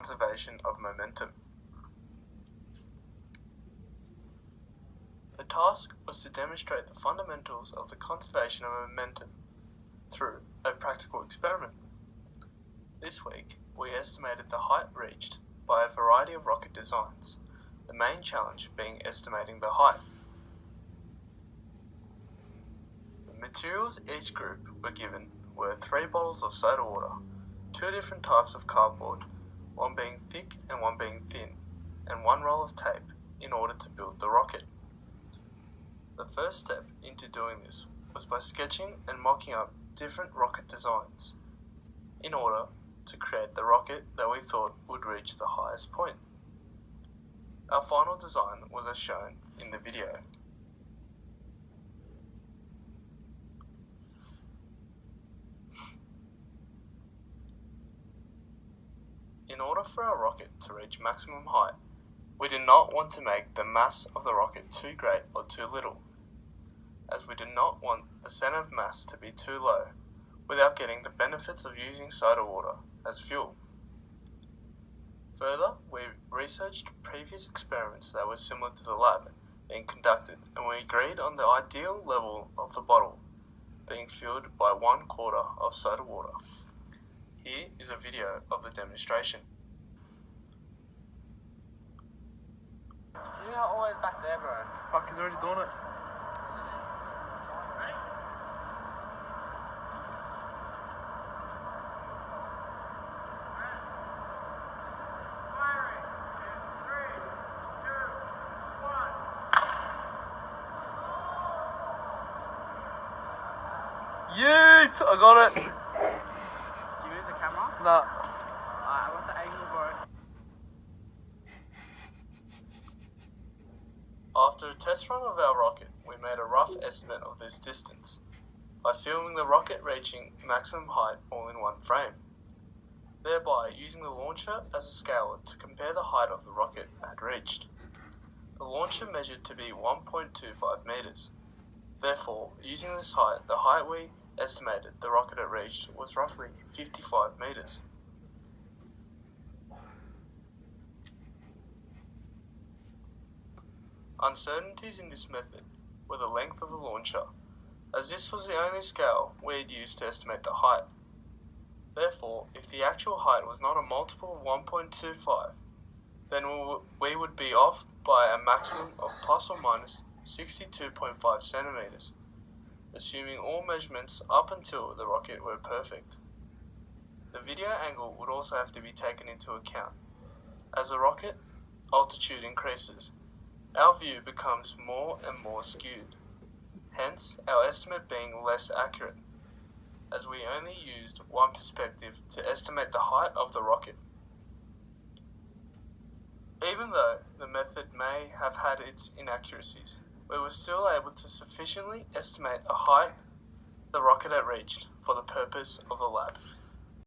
conservation of momentum. The task was to demonstrate the fundamentals of the conservation of momentum through a practical experiment. This week, we estimated the height reached by a variety of rocket designs, the main challenge being estimating the height. The materials each group were given were 3 bottles of soda water, 2 different types of cardboard, one being thick and one being thin, and 1 roll of tape in order to build the rocket. The first step into doing this was by sketching and mocking up different rocket designs in order to create the rocket that we thought would reach the highest point. Our final design was as shown in the video. In order for our rocket to reach maximum height, we did not want to make the mass of the rocket too great or too little, as we did not want the center of mass to be too low without getting the benefits of using soda water as fuel. Further, we researched previous experiments that were similar to the lab being conducted, and we agreed on the ideal level of the bottle being filled by 1/4 of soda water. Here is a video of the demonstration. You're not always back there, bro. Fuck, he's already done it. Yeet! I got it! Did you move the camera? Nah. I want the angle, bro. After a test run of our rocket, we made a rough estimate of this distance by filming the rocket reaching maximum height all in one frame, thereby using the launcher as a scale to compare the height of the rocket had reached. The launcher measured to be 1.25 meters. Therefore, using this height, the height we estimated the rocket had reached was roughly 55 meters. Uncertainties in this method were the length of the launcher, as this was the only scale we had used to estimate the height. Therefore, if the actual height was not a multiple of 1.25, then we would be off by a maximum of plus or minus 62.5 centimeters, assuming all measurements up until the rocket were perfect. The video angle would also have to be taken into account. As the rocket altitude increases, our view becomes more and more skewed, hence our estimate being less accurate, as we only used one perspective to estimate the height of the rocket. Even though the method may have had its inaccuracies, we were still able to sufficiently estimate a height the rocket had reached for the purpose of the lab.